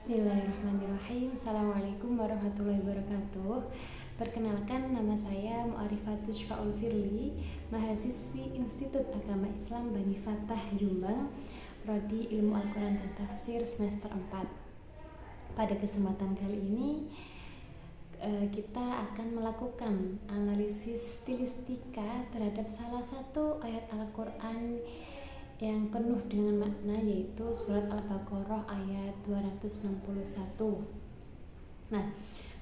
Bismillahirrahmanirrahim. Assalamualaikum warahmatullahi wabarakatuh. Perkenalkan, nama saya Mu'arifatus Syafa'ul Firli, mahasiswi Institut Agama Islam Bani Fatah Jombang, Prodi Ilmu Al-Quran dan Tafsir semester 4. Pada kesempatan kali ini kita akan melakukan analisis stilistika terhadap salah satu ayat Al-Quran yang penuh dengan makna, yaitu surat Al-Baqarah ayat 261. Nah,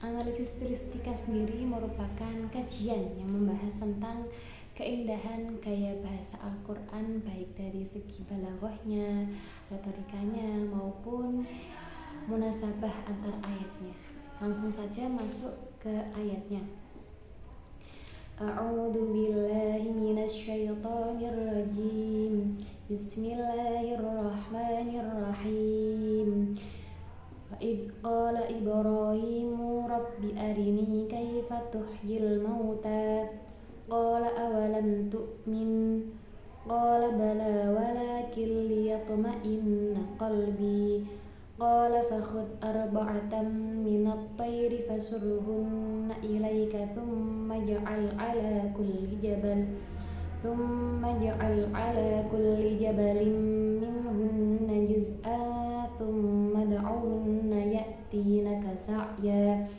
analisis stilistika sendiri merupakan kajian yang membahas tentang keindahan gaya bahasa Al-Quran, baik dari segi balaghahnya, retorikanya, maupun munasabah antar ayatnya. Langsung saja masuk ke ayatnya. A'udzu billahi minasy syaithanir rajim. Bismillahirrahmanirrahim. Wa id qala Ibrahimu rabbi arini kaifa tuhyil mauta qala awalam tu'min qala bala walakin liyatma'inna qalbi qala fakhudh arba'atan minat tayri fasurhunna ilayka thumma ja'al ala kulli jabalin minhunna juz'an thumma da'uhunna ya'tinaka sa'ya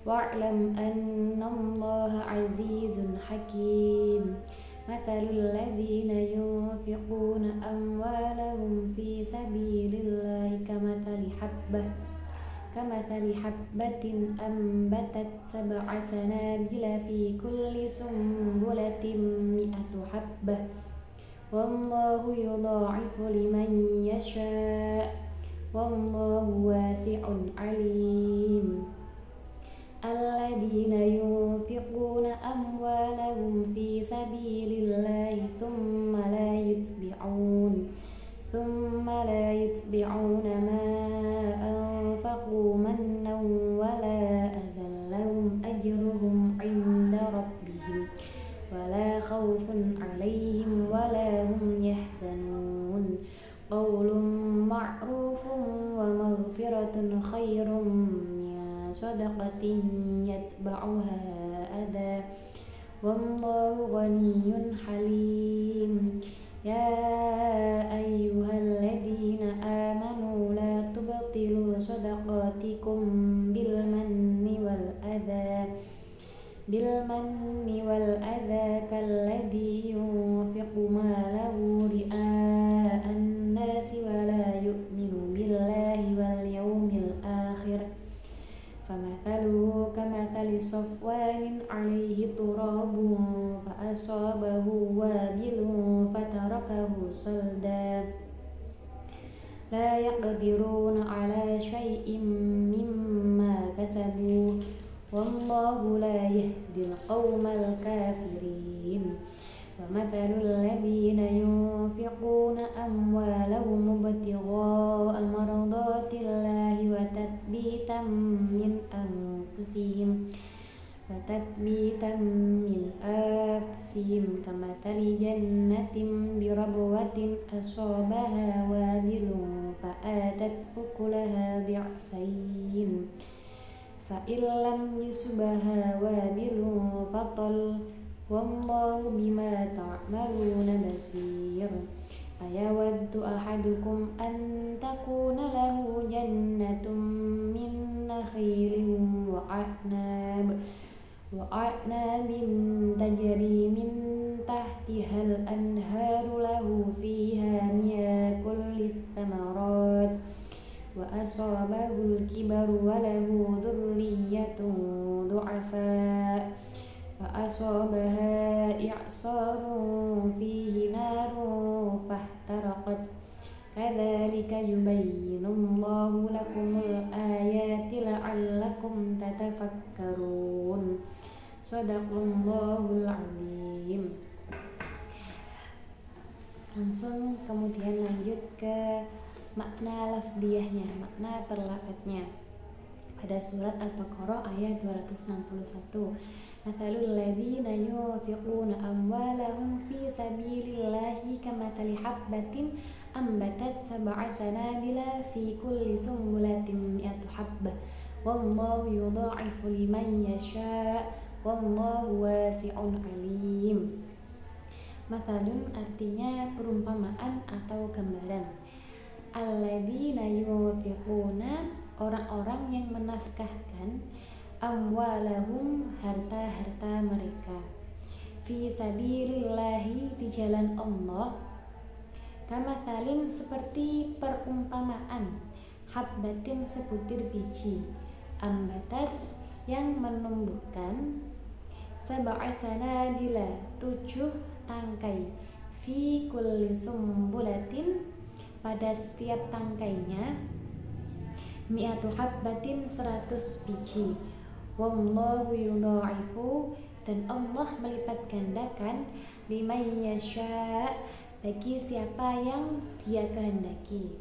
wa'lam annallaha azizun hakim. Mathalul ladzina yunfiquna amwalahum fi sabilillahi kamathali habbatin ambatat sab'a sanabila fi kulli sumbulatin mi'atu habbah wallahu yudha'ifu liman yasha' wallahu wasi'un alim. Alladzina yunfiquna amwalahum fi sabilillahi thumma la yutbi'una ma anfaqu mannan wala adhan lahum ajruhum 'inda rabbihim wala khawfun 'alaihim wala hum yahzanun. Qaulun ma'rufun wa maghfiratun khairum sadaqatin yatba'uha adha wallahu ghaniyyun halim. Ya ayyuhalladzina amanu la tubtilu sadaqatikum bil manni wal adha kalladzi yunfiqu malahu ria'an nasi wa la yu'minu billahi wal yawmil akhir famathaluhu kamathali safwanin 'alaihi turabun fa'asabahu wabilun fatarakahu salda la yaqdiruna 'ala syai'in mimma kasabu wallahu la yahdil qaumal kafirin. Wa mathalul ladzina yunfiquna amwalahum ibtigha'a mardatillahi wa tathbitan min anfusihim kamathali jannatin birabwatin asabaha wabilun fa'atat ukulaha di'fayn fa illam yusbaha wabilun fatal wallahu bima ta'maluna basir. Ayawaddu ahadukum an takuna lahu jannatun min nakhilin wa a'nabin tajri min tahtihal anharu lahu fiha min kulli thamarat wa asabahul kibaru wa lahu dhurriyyatun du'afa wa asabaha i'sarun fihi narun fahtaraqat kadzalika yubayyinullahu lakumul ayati la'allakum tatafakkarun. Shadaqallahul azim. Langsung kemudian lanjut ke makna lafdiyahnya, makna perlafadznya. Pada surat Al-Baqarah ayat 261. Mathalul ladzina yunfiquna amwalahum fi sabilillahi kamathali habbatin ambatat sab'a sanabila fi kulli sumbulatin mi'atu habbah wallahu yudha'ifu liman yasha' wallahu wasi'un alim. Mathalun artinya perumpamaan atau gambaran. Alladzina yunfiquna, orang-orang yang menafkahkan, amwalahum, harta-harta mereka, fi sabilillahi, di jalan Allah, kamathalin, seperti perumpamaan, habbatin, sebutir biji, ambatat, yang menumbuhkan, sab'a sanabila, 7 tangkai, fi kulli sumbulatin, pada setiap tangkainya, mi'atu habbatin, 100 biji, wallahu yudha'ifu, dan Allah melipat gandakan, liman yasha', bagi siapa yang Dia kehendaki,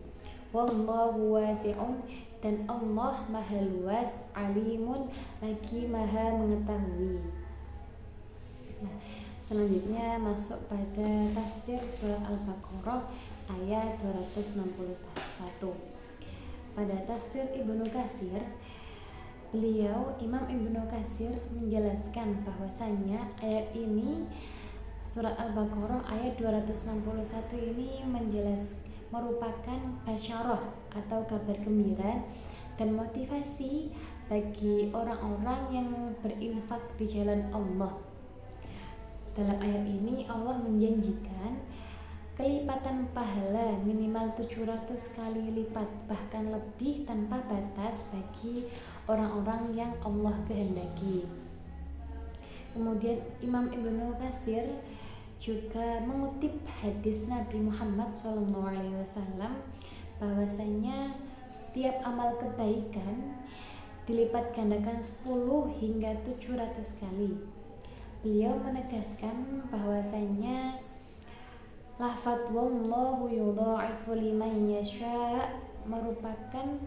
wallahu wasi'un, dan Allah maha luas, alimun, lagi maha mengetahui. Nah, selanjutnya masuk pada tafsir surat Al-Baqarah ayat 261. Pada tafsir Ibnu Katsir, Imam Ibnu Katsir menjelaskan bahwasannya ayat ini, surat Al-Baqarah ayat 261 ini merupakan basyarah atau kabar gembira dan motivasi bagi orang-orang yang berinfak di jalan Allah. Dalam ayat ini Allah menjanjikan kelipatan pahala minimal 700 kali lipat, bahkan lebih tanpa batas bagi orang-orang yang Allah kehendaki. Kemudian Imam Ibnu Katsir juga mengutip hadis Nabi Muhammad SAW bahwasanya setiap amal kebaikan dilipat gandakan 10 hingga 700 kali. Beliau menegaskan bahwasanya lafadz wallahu yudha'ifu liman yasha' merupakan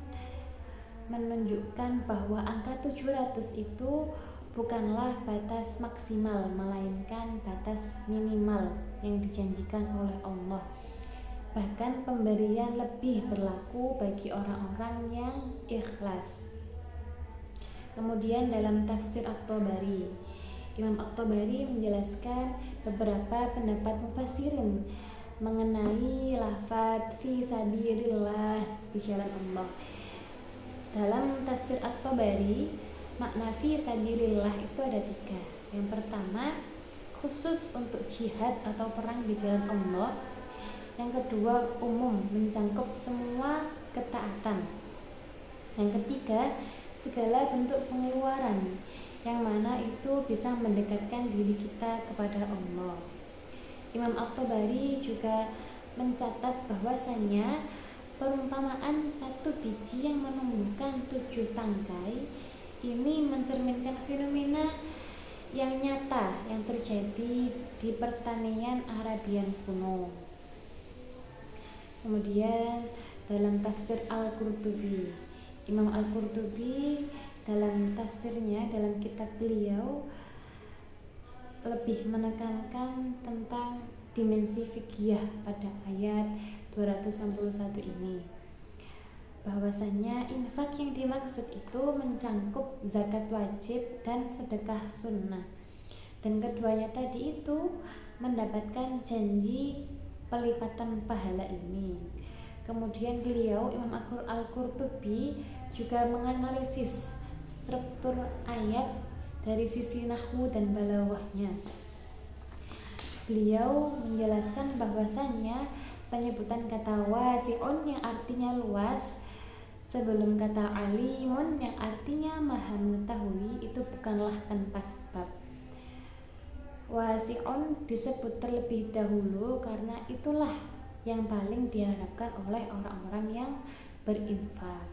menunjukkan bahwa angka 700 itu bukanlah batas maksimal, melainkan batas minimal yang dijanjikan oleh Allah. Bahkan pemberian lebih berlaku bagi orang-orang yang ikhlas. Kemudian dalam tafsir At-Tabari, Imam At-Tabari menjelaskan beberapa pendapat mufassirin mengenai lafadz fi sabilillah, di jalan Allah. Dalam tafsir At-Tabari, makna fi sabilillah itu ada 3. Yang pertama, khusus untuk jihad atau perang di jalan Allah. Yang kedua, umum, mencakup semua ketaatan. Yang ketiga, segala bentuk pengeluaran yang mana itu bisa mendekatkan diri kita kepada Allah. Imam At-Tabari juga mencatat bahwasanya perumpamaan 1 biji yang menumbuhkan 7 tangkai ini mencerminkan fenomena yang nyata yang terjadi di pertanian Arabian kuno. Kemudian dalam tafsir Al-Qurtubi, Imam Al-Qurtubi dalam tafsirnya, dalam kitab beliau lebih menekankan tentang dimensi fikih pada ayat 261 ini, bahwasanya infak yang dimaksud itu mencangkup zakat wajib dan sedekah sunnah, dan keduanya tadi itu mendapatkan janji pelipatan pahala ini. Kemudian beliau, Imam Al-Qurtubi, juga menganalisis struktur ayat dari sisi nahwu dan balaghahnya. Beliau menjelaskan bahwasannya penyebutan kata wasi'un yang artinya luas sebelum kata alimun yang artinya maha mengetahui itu bukanlah tanpa sebab. Wasi'un disebut terlebih dahulu karena itulah yang paling diharapkan oleh orang-orang yang berinfak.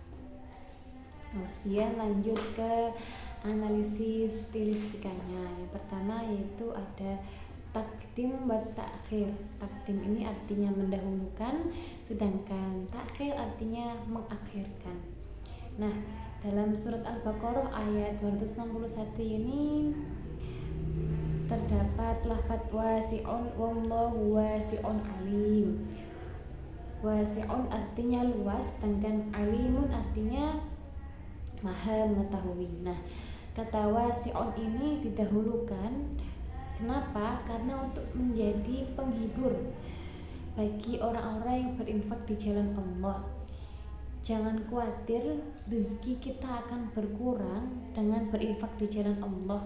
Kemudian lanjut ke analisis stilistikanya. Yang pertama yaitu ada takdim wa ta'khir. Takdim ini artinya mendahulukan, sedangkan ta'khir artinya mengakhirkan. Nah, dalam surat Al-Baqarah ayat 261 ini terdapat lafadz wasi'un wallahu wasi'un alim. Wasi'un artinya luas, sedangkan alimun artinya maha mengetahui. Nah, kata wasi'un ini didahulukan. Kenapa? Karena untuk menjadi penghibur bagi orang-orang yang berinfak di jalan Allah. Jangan khawatir, rezeki kita akan berkurang dengan berinfak di jalan Allah,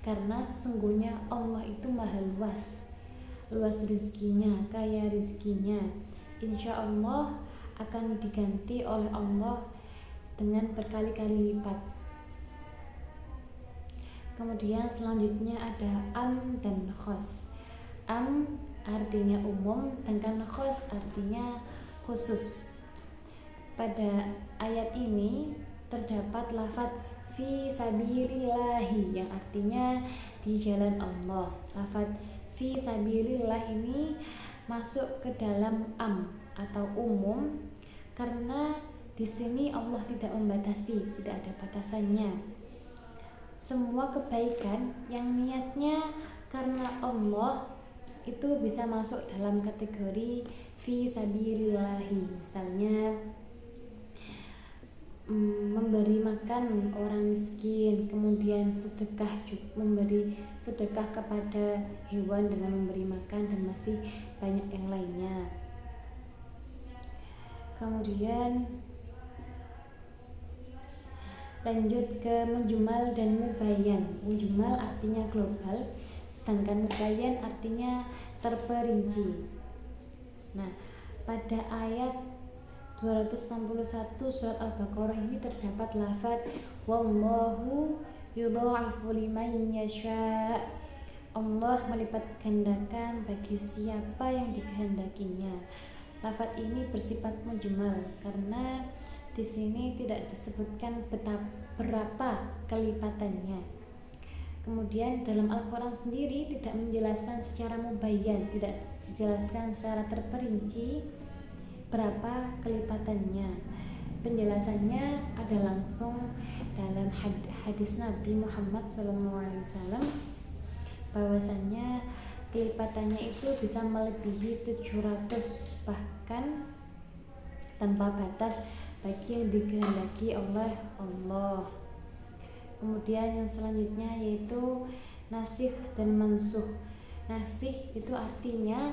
karena sesungguhnya Allah itu maha luas rezekinya, kaya rezekinya. Insya Allah akan diganti oleh Allah dengan berkali-kali lipat. Kemudian selanjutnya ada am dan khos. Am artinya umum, sedangkan khos artinya khusus. Pada ayat ini terdapat lafaz fi sabilillahi yang artinya di jalan Allah. Lafaz fi sabilillah ini masuk ke dalam am atau umum karena di sini Allah tidak membatasi, tidak ada batasannya. Semua kebaikan yang niatnya karena Allah itu bisa masuk dalam kategori fi sabilillahi. Misalnya memberi makan orang miskin, kemudian sedekah, memberi sedekah kepada hewan dengan memberi makan, dan masih banyak yang lainnya. Kemudian lanjut ke mujmal dan mubayyan. Mujmal artinya global, sedangkan mubayyan artinya terperinci. Nah, pada ayat 261 surat Al-Baqarah ini terdapat lafaz wallahu yudha'ifu liman yasha. Allah melipat gandakan bagi siapa yang dikehendakinya. Lafaz ini bersifat mujmal karena di sini tidak disebutkan berapa kelipatannya. Kemudian dalam Al-Quran sendiri tidak menjelaskan secara mubayyan, tidak dijelaskan secara terperinci berapa kelipatannya. Penjelasannya ada langsung dalam hadis Nabi Muhammad SAW, bahwasannya kelipatannya itu bisa melebihi 700, bahkan tanpa batas bagi yang dikehendaki oleh Allah. Kemudian yang selanjutnya yaitu nasikh dan mansuh. Nasikh itu artinya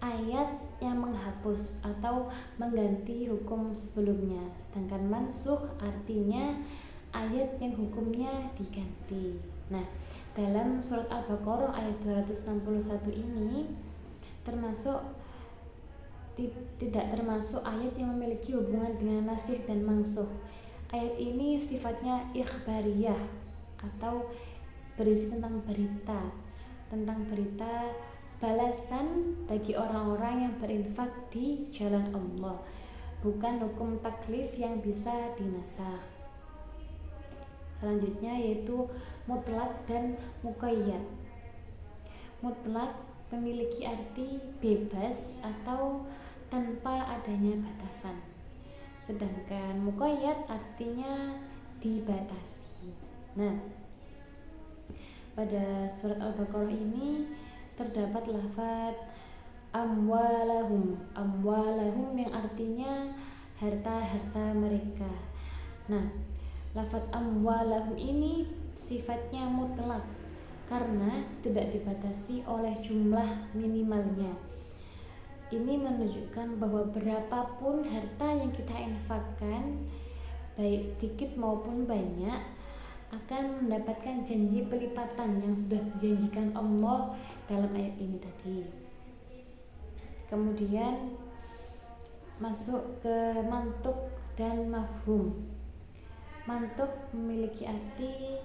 ayat yang menghapus atau mengganti hukum sebelumnya, sedangkan mansuh artinya ayat yang hukumnya diganti. Nah, dalam surat Al-Baqarah ayat 261 ini tidak termasuk ayat yang memiliki hubungan dengan nasikh dan mansuh. Ayat ini sifatnya ikhbariyah atau berisi tentang berita balasan bagi orang-orang yang berinfak di jalan Allah, bukan hukum taklif yang bisa dinasakh. Selanjutnya yaitu mutlak dan muqayyad. Mutlak memiliki arti bebas atau tanpa adanya batasan, sedangkan muqayyad artinya dibatasi. Nah, pada surat Al-Baqarah ini terdapat lafaz amwalahum yang artinya harta-harta mereka. Nah, lafaz amwalahum ini sifatnya mutlak karena tidak dibatasi oleh jumlah minimalnya. Ini menunjukkan bahwa berapapun harta yang kita infakkan, baik sedikit maupun banyak, akan mendapatkan janji pelipatan yang sudah dijanjikan Allah dalam ayat ini tadi. Kemudian masuk ke mantuk dan mafhum. Mantuk memiliki arti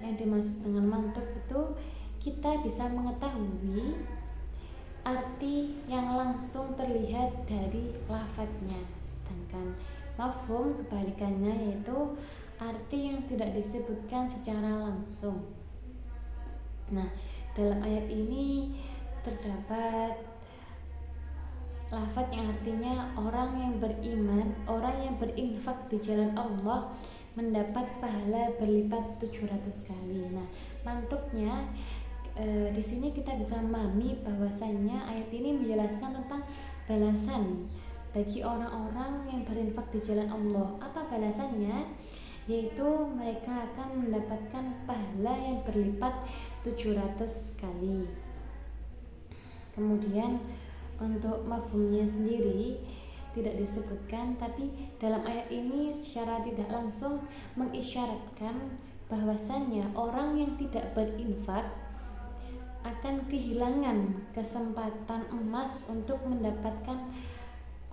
yang dimaksud dengan mantuk itu kita bisa mengetahui arti yang langsung terlihat dari lafadznya, sedangkan mafhum kebalikannya yaitu arti yang tidak disebutkan secara langsung. Nah, dalam ayat ini terdapat lafaz yang artinya orang yang beriman, orang yang berinfak di jalan Allah mendapat pahala berlipat 700 kali. Nah, mantuknya di sini kita bisa memahami bahwasannya ayat ini menjelaskan tentang balasan bagi orang-orang yang berinfak di jalan Allah. Apa balasannya? Yaitu mereka akan mendapatkan pahala yang berlipat 700 kali. Kemudian untuk mafhumnya sendiri tidak disebutkan, tapi dalam ayat ini secara tidak langsung mengisyaratkan bahwasannya orang yang tidak berinfak akan kehilangan kesempatan emas untuk mendapatkan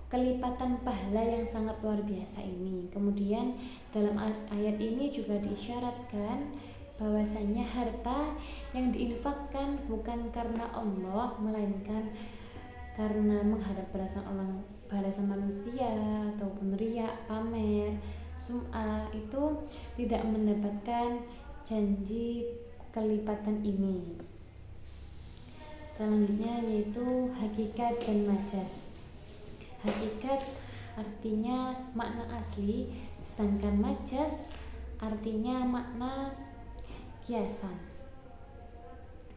kelipatan pahala yang sangat luar biasa ini. Kemudian dalam ayat ini juga diisyaratkan bahwasanya harta yang diinfakkan bukan karena Allah, melainkan karena mengharap balasan manusia ataupun riya, pamer, sum'ah, itu tidak mendapatkan janji kelipatan ini. Selanjutnya yaitu hakikat dan majas. Hakikat artinya makna asli, sedangkan majas artinya makna kiasan.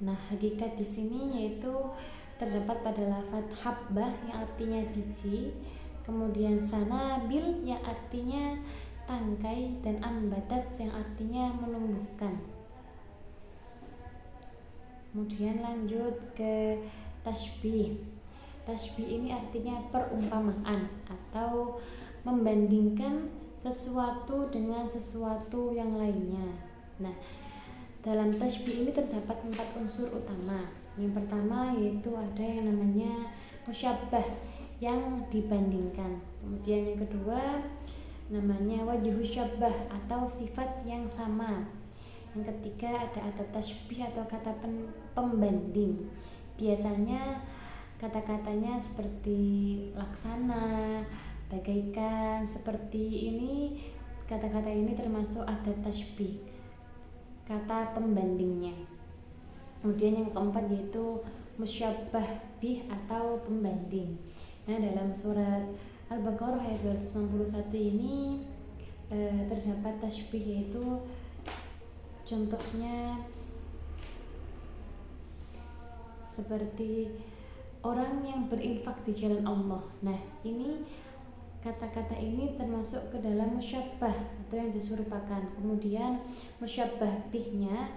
Nah, hakikat di sini yaitu terdapat pada lafaz habbah yang artinya biji, kemudian sanabil yang artinya tangkai, dan ambatat yang artinya menumbuhkan. Kemudian lanjut ke tasbih. Tasbih ini artinya perumpamaan atau membandingkan sesuatu dengan sesuatu yang lainnya. Nah, dalam tasbih ini terdapat 4 unsur utama. Yang pertama yaitu ada yang namanya musyabbah, yang dibandingkan. Kemudian yang kedua namanya wajhu syabbah atau sifat yang sama. Yang ketiga ada tasbih atau kata pembanding. Biasanya kata-katanya seperti laksana, bagaikan, seperti ini. Kata-kata ini termasuk ada tasbih, kata pembandingnya. Kemudian yang keempat yaitu musyabbah bih atau pembanding. Nah, dalam surat Al-Baqarah ayat 261 ini terdapat tasbih, yaitu contohnya seperti orang yang berinfak di jalan Allah. Nah, ini kata-kata ini termasuk ke dalam musyabbah atau yang diserupakan. Kemudian musyabbah bihnya,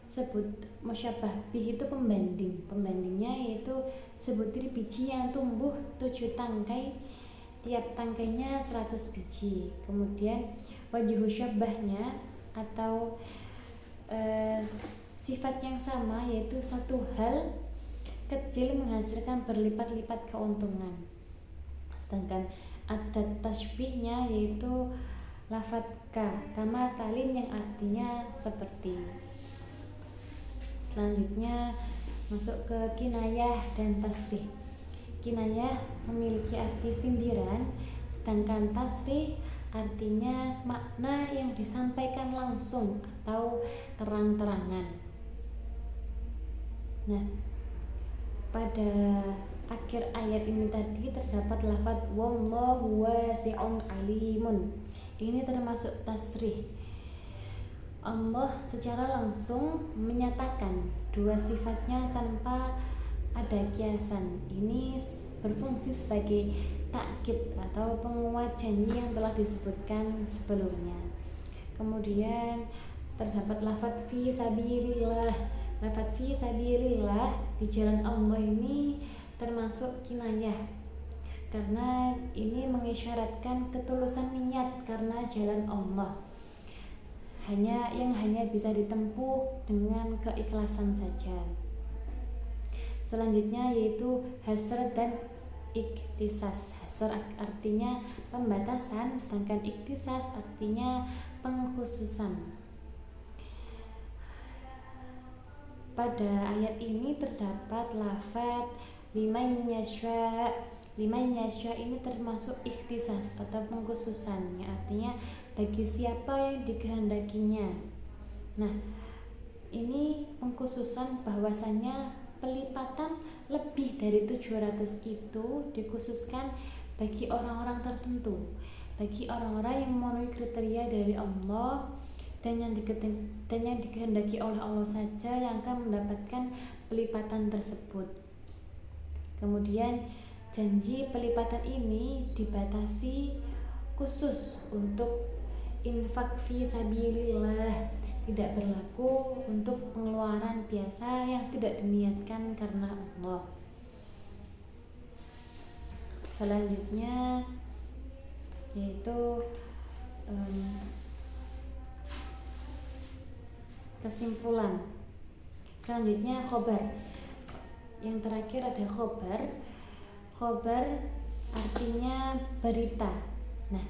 sebut musyabbah bih itu pembanding. Pembandingnya yaitu sebutir biji yang tumbuh 7 tangkai, tiap tangkainya 100 biji. Kemudian wajhu syabbahnya atau sifat yang sama, yaitu satu hal kecil menghasilkan berlipat-lipat keuntungan. Sedangkan adat tasbihnya yaitu lafadz kama talin yang artinya seperti. Selanjutnya masuk ke kinayah dan tasrih. Kinayah memiliki arti sindiran, sedangkan tasrih artinya makna yang disampaikan langsung atau terang-terangan. Nah, pada akhir ayat ini tadi terdapat lafaz wallahu wasi'un alimun. Ini termasuk tasrih. Allah secara langsung menyatakan dua sifatnya tanpa ada kiasan. Ini berfungsi sebagai takkid atau penguat janji yang telah disebutkan sebelumnya. Kemudian terdapat lafaz fi sabilillah. Lafaz fi sabilillah, di jalan Allah, ini termasuk kinayah, karena ini mengisyaratkan ketulusan niat karena jalan Allah. Hanya bisa ditempuh dengan keikhlasan saja. Selanjutnya yaitu hasr dan iktisas. Hasr artinya pembatasan, sedangkan iktisas artinya pengkhususan. Pada ayat ini terdapat lafaz liman yasha. Liman yasha ini termasuk ikhtisas atau pengkhususan, yang artinya bagi siapa yang dikehendakinya. Nah, ini pengkhususan bahwasannya pelipatan lebih dari 700 itu dikhususkan bagi orang-orang tertentu, bagi orang-orang yang memenuhi kriteria dari Allah dan yang dikehendaki oleh Allah saja yang akan mendapatkan pelipatan tersebut. Kemudian Janji pelipatan ini dibatasi khusus untuk infak fi sabilillah, tidak berlaku untuk pengeluaran biasa yang tidak diniatkan karena Allah. Selanjutnya yaitu kesimpulan. Selanjutnya khobar. Yang terakhir ada khobar. Khobar artinya berita. Nah,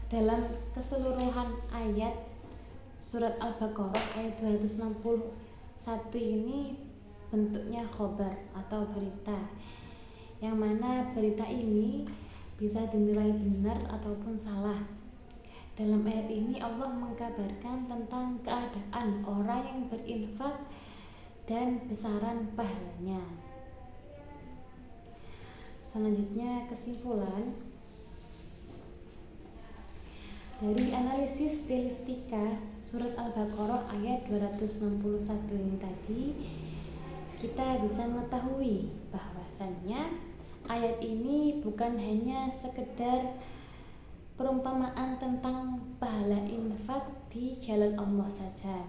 dalam keseluruhan ayat surat Al-Baqarah ayat 261 ini bentuknya khobar atau berita, yang mana berita ini bisa dinilai benar ataupun salah. Dalam ayat ini Allah mengkabarkan tentang keadaan orang yang berinfak dan besaran pahalanya. Selanjutnya kesimpulan. Dari analisis stilistika surat Al-Baqarah ayat 261 ini tadi, kita bisa mengetahui bahwasannya ayat ini bukan hanya sekedar perumpamaan tentang pahala infak di jalan Allah saja,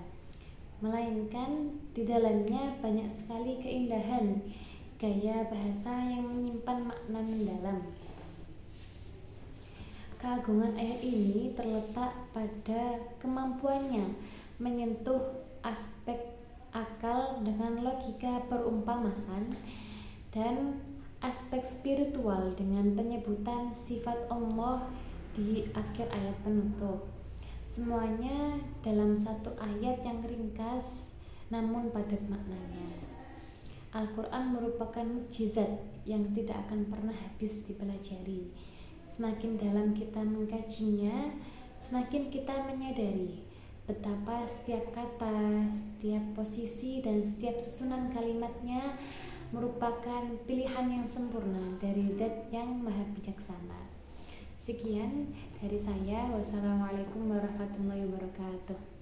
melainkan di dalamnya banyak sekali keindahan gaya bahasa yang menyimpan makna mendalam. Keagungan ayat ini terletak pada kemampuannya menyentuh aspek akal dengan logika perumpamaan dan aspek spiritual dengan penyebutan sifat Allah di akhir ayat penutup. Semuanya dalam satu ayat yang ringkas namun padat maknanya. Al-Quran merupakan mukjizat yang tidak akan pernah habis dipelajari. Semakin dalam kita mengkajinya, semakin kita menyadari betapa setiap kata, setiap posisi, dan setiap susunan kalimatnya merupakan pilihan yang sempurna dari Zat yang Maha Bijaksana. Sekian dari saya. Wassalamualaikum warahmatullahi wabarakatuh.